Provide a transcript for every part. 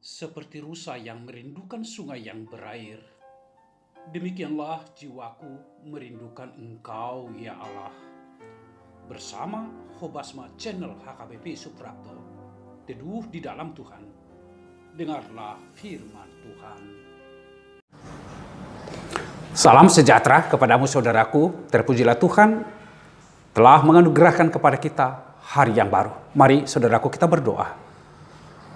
Seperti rusa yang merindukan sungai yang berair, demikianlah jiwaku merindukan Engkau, ya Allah. Bersama Hobasma Channel HKBP Suprapto, teduh di dalam Tuhan. Dengarlah firman Tuhan. Salam sejahtera kepadamu saudaraku, terpujilah Tuhan telah menganugerahkan kepada kita hari yang baru. Mari saudaraku kita berdoa.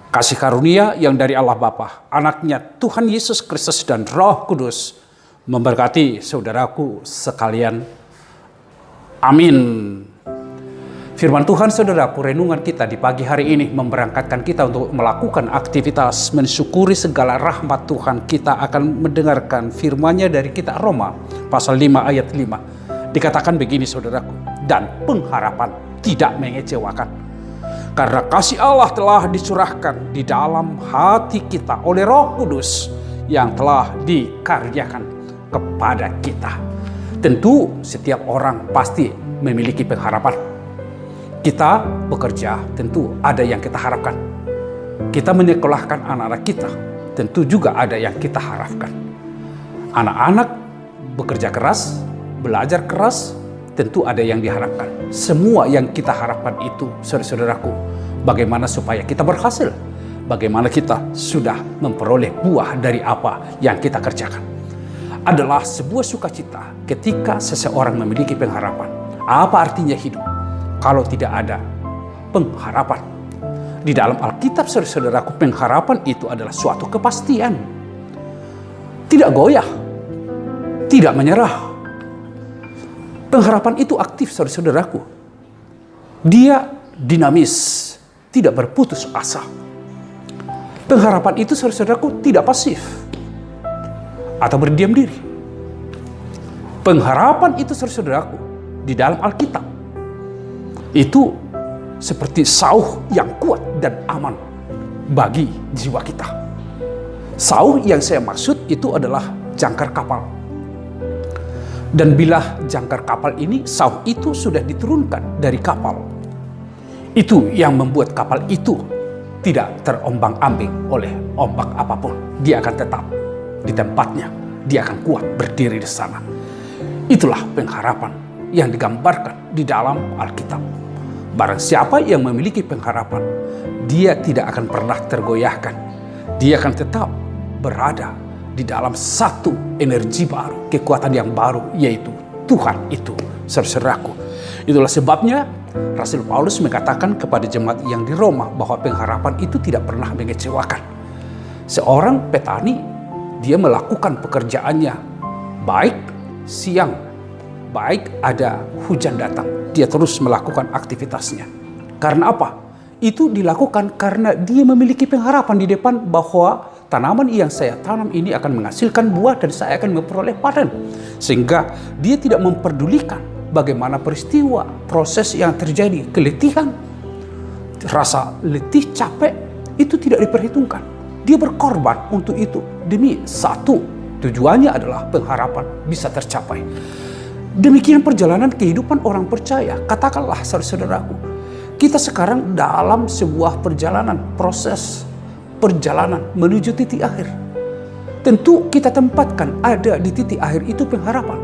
Kasih karunia yang dari Allah Bapa, anaknya Tuhan Yesus Kristus dan Roh Kudus memberkati saudaraku sekalian. Amin. Firman Tuhan saudaraku, renungan kita di pagi hari ini memberangkatkan kita untuk melakukan aktivitas mensyukuri segala rahmat Tuhan. Kita akan mendengarkan firman-Nya dari kitab Roma pasal 5 ayat 5. Dikatakan begini saudaraku, dan pengharapan tidak mengecewakan. Karena kasih Allah telah dicurahkan di dalam hati kita oleh Roh Kudus yang telah dikaryakan kepada kita. Tentu setiap orang pasti memiliki pengharapan. Kita bekerja, tentu ada yang kita harapkan. Kita menyekolahkan anak-anak kita, tentu juga ada yang kita harapkan. Anak-anak bekerja keras, belajar keras, tentu ada yang diharapkan. Semua yang kita harapkan itu, saudara-saudaraku, bagaimana supaya kita berhasil, bagaimana kita sudah memperoleh buah dari apa yang kita kerjakan. Adalah sebuah sukacita ketika seseorang memiliki pengharapan. Apa artinya hidup kalau tidak ada pengharapan? Di dalam Alkitab, saudara-saudaraku, pengharapan itu adalah suatu kepastian. Tidak goyah, tidak menyerah. Pengharapan itu aktif, saudara-saudaraku. Dia dinamis, tidak berputus asa. Pengharapan itu, saudara-saudaraku, tidak pasif atau berdiam diri. Pengharapan itu, saudara-saudaraku, di dalam Alkitab itu seperti sauh yang kuat dan aman bagi jiwa kita. Sauh yang saya maksud itu adalah jangkar kapal. Dan bila jangkar kapal ini, sauh itu sudah diturunkan dari kapal, itu yang membuat kapal itu tidak terombang-ambing oleh ombak apapun. Dia akan tetap di tempatnya, dia akan kuat berdiri di sana. Itulah pengharapan yang digambarkan di dalam Alkitab. Barang siapa yang memiliki pengharapan, dia tidak akan pernah tergoyahkan. Dia akan tetap berada di dalam satu energi baru, kekuatan yang baru, yaitu Tuhan itu, saudaraku. Itulah sebabnya Rasul Paulus mengatakan kepada jemaat yang di Roma bahwa pengharapan itu tidak pernah mengecewakan. Seorang petani, dia melakukan pekerjaannya baik siang, baik ada hujan datang, dia terus melakukan aktivitasnya. Karena apa? Itu dilakukan karena dia memiliki pengharapan di depan bahwa tanaman yang saya tanam ini akan menghasilkan buah dan saya akan memperoleh panen. Sehingga dia tidak memperdulikan bagaimana peristiwa, proses yang terjadi, keletihan, rasa letih, capek, itu tidak diperhitungkan. Dia berkorban untuk itu demi satu, tujuannya adalah pengharapan bisa tercapai. Demikian perjalanan kehidupan orang percaya. Katakanlah saudaraku, kita sekarang dalam sebuah perjalanan, proses perjalanan menuju titik akhir. Tentu kita tempatkan ada di titik akhir itu pengharapan.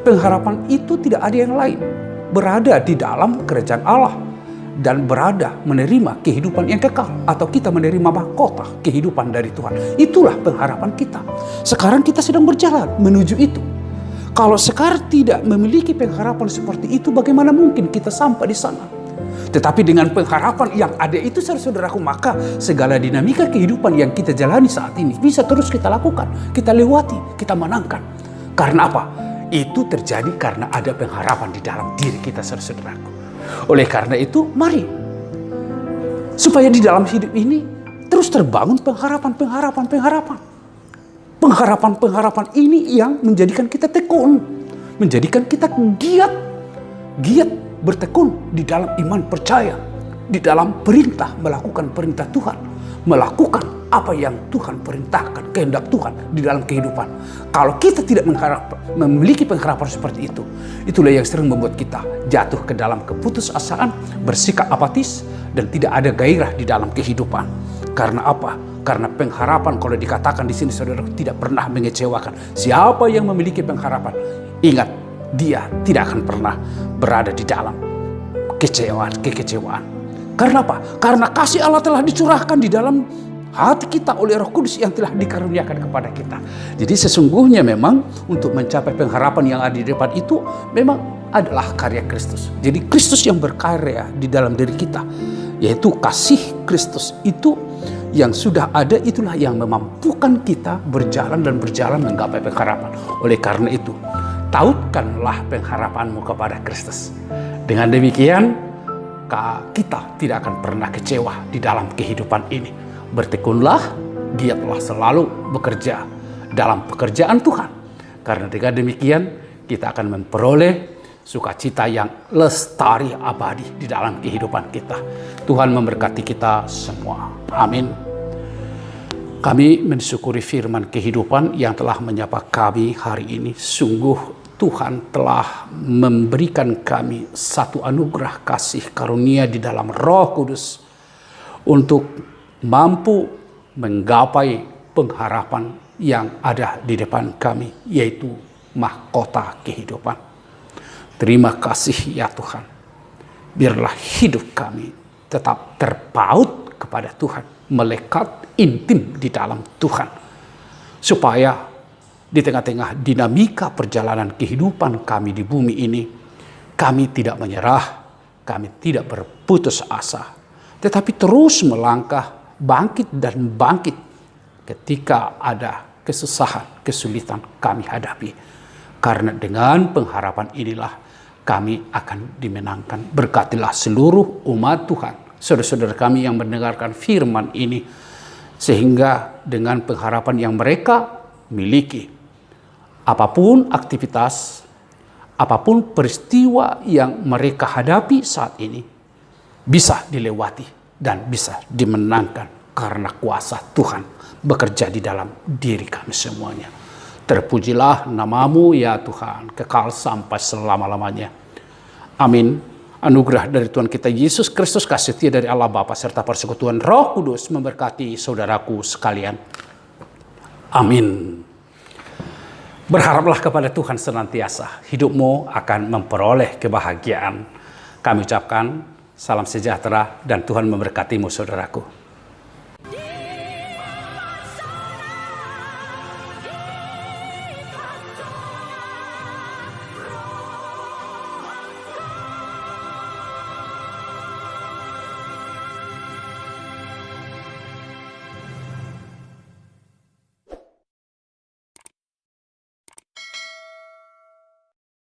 Pengharapan itu tidak ada yang lain. Berada di dalam kerajaan Allah dan berada menerima kehidupan yang kekal, atau kita menerima mahkota kehidupan dari Tuhan. Itulah pengharapan kita. Sekarang kita sedang berjalan menuju itu. Kalau sekarang tidak memiliki pengharapan seperti itu, bagaimana mungkin kita sampai di sana? Tetapi dengan pengharapan yang ada itu, saudaraku, maka segala dinamika kehidupan yang kita jalani saat ini bisa terus kita lakukan, kita lewati, kita menangkan. Karena apa? Itu terjadi karena ada pengharapan di dalam diri kita, saudaraku. Oleh karena itu, mari supaya di dalam hidup ini terus terbangun pengharapan. Pengharapan ini yang menjadikan kita tekun, menjadikan kita giat bertekun di dalam iman percaya, di dalam perintah, melakukan perintah Tuhan, melakukan apa yang Tuhan perintahkan, kehendak Tuhan di dalam kehidupan. Kalau kita tidak memiliki pengharapan seperti itu, itulah yang sering membuat kita jatuh ke dalam keputusasaan, bersikap apatis, dan tidak ada gairah di dalam kehidupan. Karena apa? Karena pengharapan kalau dikatakan di sini saudara tidak pernah mengecewakan. Siapa yang memiliki pengharapan, ingat dia tidak akan pernah berada di dalam kekecewaan. Karena apa? Karena kasih Allah telah dicurahkan di dalam hati kita oleh Roh Kudus yang telah dikaruniakan kepada kita. Jadi sesungguhnya memang untuk mencapai pengharapan yang ada di depan itu memang adalah karya Kristus. Jadi Kristus yang berkarya di dalam diri kita, yaitu kasih Kristus itu yang sudah ada, itulah yang memampukan kita berjalan menggapai pengharapan. Oleh karena itu, tautkanlah pengharapanmu kepada Kristus. Dengan demikian, kita tidak akan pernah kecewa di dalam kehidupan ini. Bertekunlah, Dia telah selalu bekerja dalam pekerjaan Tuhan. Karena dengan demikian, kita akan memperoleh sukacita yang lestari abadi di dalam kehidupan kita. Tuhan memberkati kita semua. Amin. Kami mensyukuri firman kehidupan yang telah menyapa kami hari ini. Sungguh Tuhan telah memberikan kami satu anugerah kasih karunia di dalam Roh Kudus untuk mampu menggapai pengharapan yang ada di depan kami, yaitu mahkota kehidupan. Terima kasih ya Tuhan. Biarlah hidup kami tetap terpaut kepada Tuhan, melekat intim di dalam Tuhan, supaya di tengah-tengah dinamika perjalanan kehidupan kami di bumi ini, kami tidak menyerah, kami tidak berputus asa, tetapi terus melangkah, bangkit dan bangkit ketika ada kesusahan, kesulitan kami hadapi. Karena dengan pengharapan inilah kami akan dimenangkan. Berkatilah seluruh umat Tuhan, saudara-saudara kami yang mendengarkan firman ini, sehingga dengan pengharapan yang mereka miliki, apapun aktivitas, apapun peristiwa yang mereka hadapi saat ini, bisa dilewati dan bisa dimenangkan karena kuasa Tuhan bekerja di dalam diri kami semuanya. Terpujilah namamu ya Tuhan, kekal sampai selama-lamanya. Amin. Anugerah dari Tuhan kita Yesus Kristus, kasih setia dari Allah Bapa serta persekutuan Roh Kudus memberkati saudaraku sekalian. Amin. Berharaplah kepada Tuhan senantiasa, hidupmu akan memperoleh kebahagiaan. Kami ucapkan salam sejahtera dan Tuhan memberkatimu saudaraku.